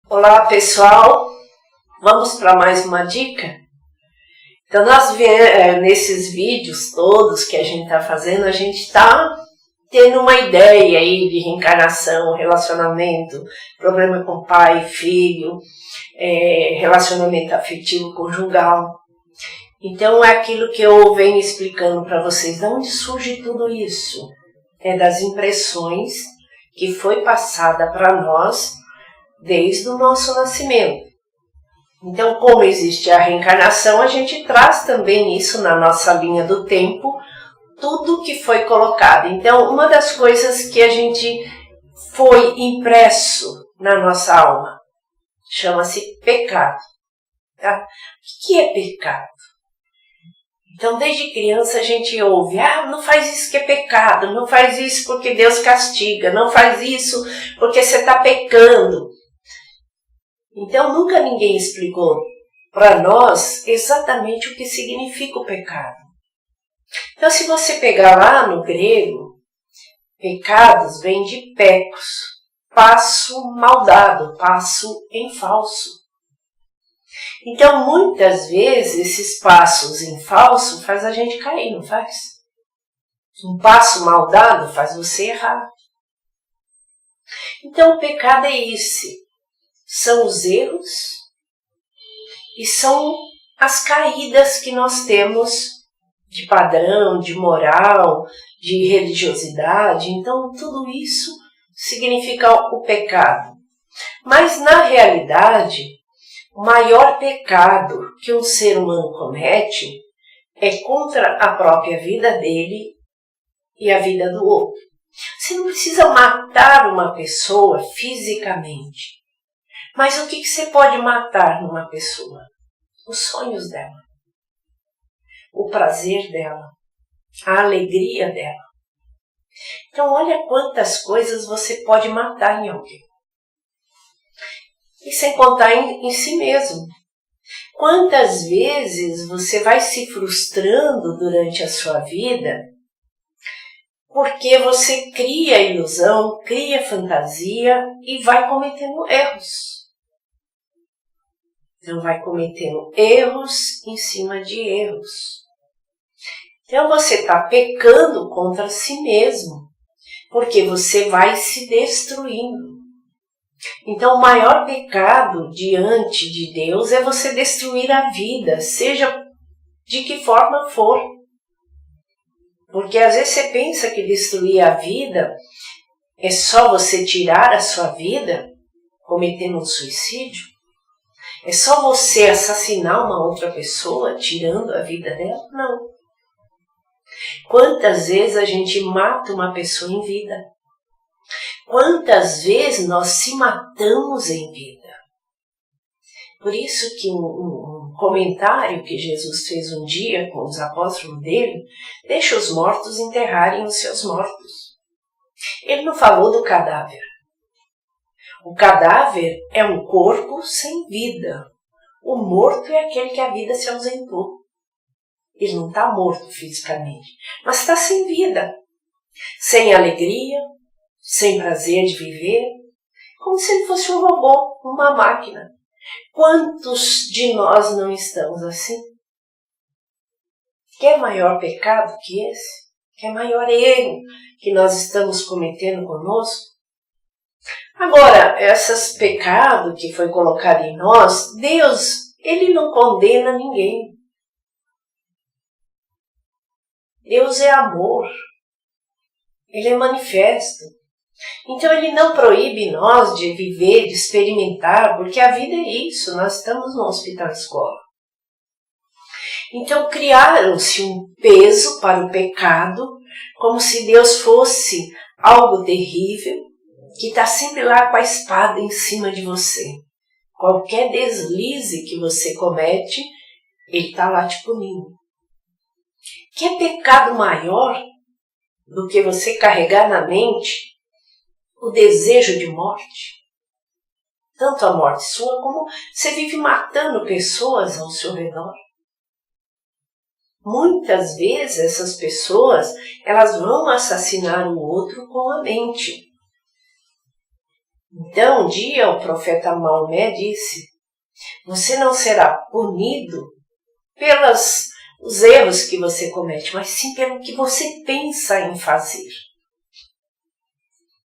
Olá pessoal, vamos para mais uma dica? Então nesses vídeos todos que a gente está fazendo, a gente está tendo uma ideia aí de reencarnação, relacionamento, problema com pai, filho, relacionamento afetivo conjugal. Então é aquilo que eu venho explicando para vocês. De onde surge tudo isso? É das impressões que foi passada para nós desde o nosso nascimento. Então, como existe a reencarnação, a gente traz também isso na nossa linha do tempo, tudo que foi colocado. Então, uma das coisas que a gente foi impresso na nossa alma chama-se pecado. Tá? O que é pecado? Então, desde criança a gente ouve, não faz isso que é pecado, não faz isso porque Deus castiga, não faz isso porque você está pecando. Então, nunca ninguém explicou para nós exatamente o que significa o pecado. Então, se você pegar lá no grego, pecados vem de pecos, passo mal dado, passo em falso. Então, muitas vezes, esses passos em falso faz a gente cair, não faz? Um passo mal dado faz você errar. Então, o pecado é esse. São os erros e são as caídas que nós temos de padrão, de moral, de religiosidade. Então, tudo isso significa o pecado. Mas, na realidade, o maior pecado que um ser humano comete é contra a própria vida dele e a vida do outro. Você não precisa matar uma pessoa fisicamente. Mas o que você pode matar numa pessoa? Os sonhos dela, o prazer dela, a alegria dela. Então, olha quantas coisas você pode matar em alguém. E sem contar em si mesmo. Quantas vezes você vai se frustrando durante a sua vida porque você cria ilusão, cria fantasia e vai cometendo erros. Então, vai cometendo erros em cima de erros. Então, você está pecando contra si mesmo, porque você vai se destruindo. Então, o maior pecado diante de Deus é você destruir a vida, seja de que forma for. Porque às vezes você pensa que destruir a vida é só você tirar a sua vida, cometendo um suicídio. É só você assassinar uma outra pessoa, tirando a vida dela? Não. Quantas vezes a gente mata uma pessoa em vida? Quantas vezes nós se matamos em vida? Por isso que um comentário que Jesus fez um dia com os apóstolos dele, deixa os mortos enterrarem os seus mortos. Ele não falou do cadáver. O cadáver é um corpo sem vida. O morto é aquele que a vida se ausentou. Ele não está morto fisicamente, mas está sem vida, sem alegria, sem prazer de viver, como se ele fosse um robô, uma máquina. Quantos de nós não estamos assim? Quer maior pecado que esse? Quer maior erro que nós estamos cometendo conosco? Agora, esses pecados que foi colocado em nós, Deus, Ele não condena ninguém. Deus é amor. Ele é manifesto. Então, Ele não proíbe nós de viver, de experimentar, porque a vida é isso, nós estamos no hospital-escola. Então, criaram-se um peso para o pecado, como se Deus fosse algo terrível, que está sempre lá com a espada em cima de você. Qualquer deslize que você comete, ele está lá te punindo. Que pecado maior do que você carregar na mente o desejo de morte? Tanto a morte sua, como você vive matando pessoas ao seu redor. Muitas vezes essas pessoas, elas vão assassinar o outro com a mente. Então, um dia o profeta Maomé disse: você não será punido pelos erros que você comete, mas sim pelo que você pensa em fazer.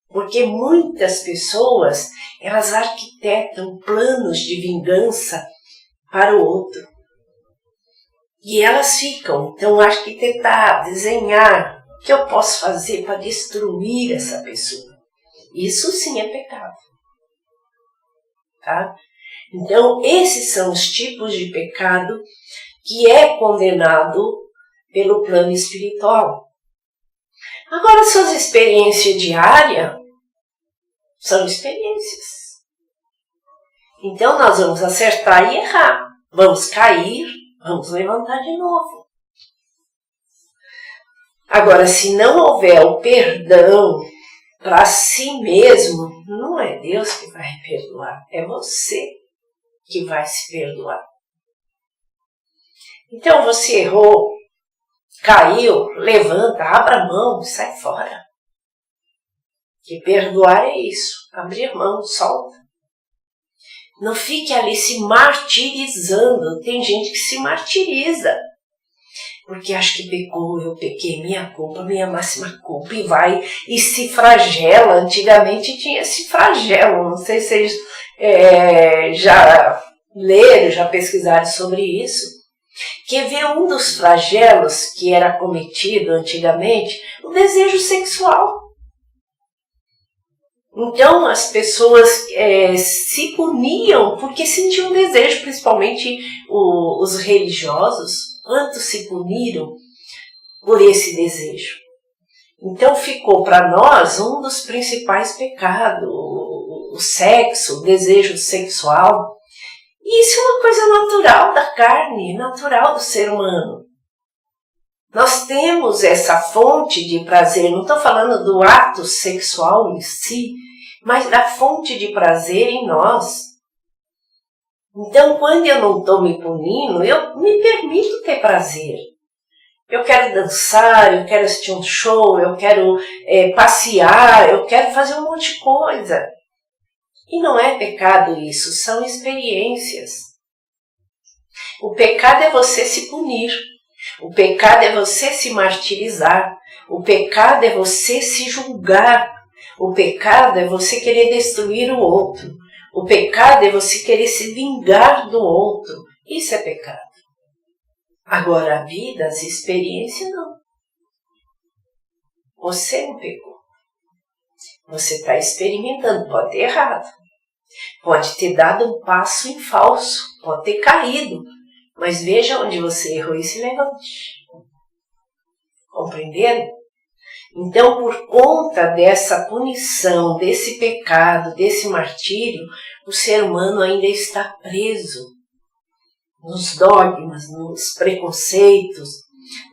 Porque muitas pessoas, elas arquitetam planos de vingança para o outro. E elas ficam, então, arquitetar, desenhar o que eu posso fazer para destruir essa pessoa. Isso sim é pecado. Tá? Então, esses são os tipos de pecado que é condenado pelo plano espiritual. Agora, suas experiências diárias são experiências. Então, nós vamos acertar e errar. Vamos cair, vamos levantar de novo. Agora, se não houver o perdão para si mesmo, não é Deus que vai perdoar, é você que vai se perdoar. Então, você errou, caiu, levanta, abra a mão, sai fora. Que perdoar é isso, abrir mão, solta. Não fique ali se martirizando. Tem gente que se martiriza. Porque acha que pecou, eu pequei, minha culpa, minha máxima culpa, e vai e se flagela. Antigamente tinha esse flagelo, não sei se vocês já leram, já pesquisaram sobre isso. Quer ver um dos flagelos que era cometido antigamente? O desejo sexual. Então as pessoas se puniam porque sentiam desejo, principalmente os religiosos. Quantos se puniram por esse desejo? Então ficou para nós um dos principais pecados, o sexo, o desejo sexual. E isso é uma coisa natural da carne, natural do ser humano. Nós temos essa fonte de prazer, não estou falando do ato sexual em si, mas da fonte de prazer em nós. Então, quando eu não estou me punindo, eu me permito ter prazer. Eu quero dançar, eu quero assistir um show, eu quero passear, eu quero fazer um monte de coisa. E não é pecado isso, são experiências. O pecado é você se punir. O pecado é você se martirizar. O pecado é você se julgar. O pecado é você querer destruir o outro. O pecado é você querer se vingar do outro. Isso é pecado. Agora a vida, as experiências, não. Você não pecou. Você está experimentando, pode ter errado. Pode ter dado um passo em falso, pode ter caído. Mas veja onde você errou e se levante. Compreenderam? Então, por conta dessa punição, desse pecado, desse martírio, o ser humano ainda está preso nos dogmas, nos preconceitos,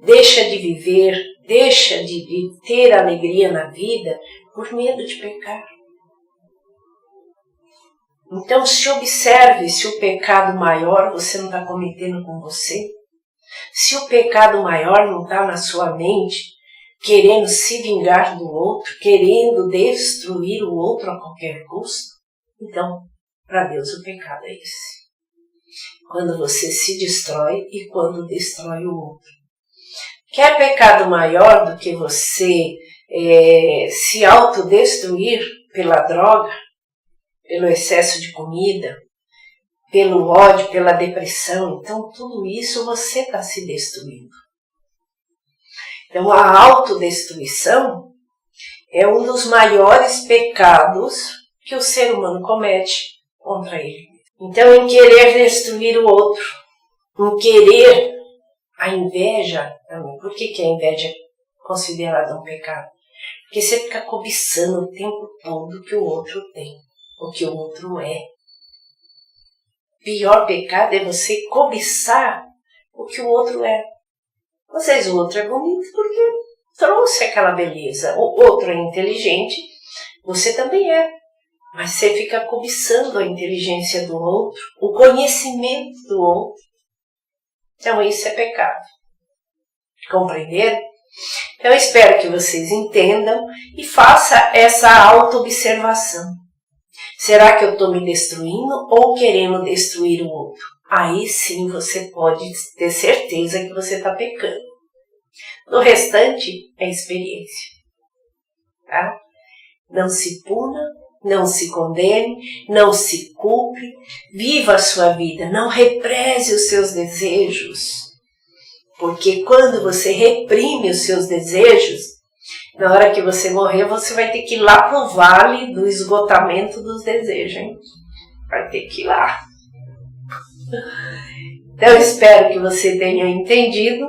deixa de viver, deixa de ter alegria na vida por medo de pecar. Então, se observe se o pecado maior você não está cometendo com você, se o pecado maior não está na sua mente, querendo se vingar do outro, querendo destruir o outro a qualquer custo, então, para Deus o pecado é esse. Quando você se destrói e quando destrói o outro. Quer pecado maior do que você se autodestruir pela droga, pelo excesso de comida, pelo ódio, pela depressão? Então, tudo isso você está se destruindo. Então, a autodestruição é um dos maiores pecados que o ser humano comete contra ele. Então, em querer destruir o outro, em querer a inveja também. Por que a inveja é considerada um pecado? Porque você fica cobiçando o tempo todo o que o outro tem, o que o outro é. O pior pecado é você cobiçar o que o outro é. Às vezes o outro é bonito porque trouxe aquela beleza. O outro é inteligente, você também é. Mas você fica cobiçando a inteligência do outro, o conhecimento do outro. Então isso é pecado. Compreenderam? Então eu espero que vocês entendam e façam essa auto-observação. Será que eu estou me destruindo ou querendo destruir o outro? Aí sim você pode ter certeza que você está pecando. No restante é experiência. Tá? Não se puna, não se condene, não se culpe, viva a sua vida, não represe os seus desejos. Porque quando você reprime os seus desejos, na hora que você morrer, você vai ter que ir lá pro vale do esgotamento dos desejos, hein? Vai ter que ir lá. Então, eu espero que você tenha entendido,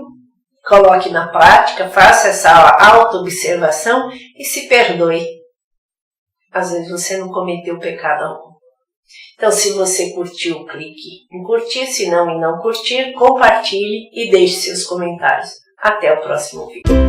coloque na prática, faça essa auto-observação e se perdoe. Às vezes você não cometeu pecado algum. Então, se você curtiu, clique em curtir, se não, em não curtir, compartilhe e deixe seus comentários. Até o próximo vídeo.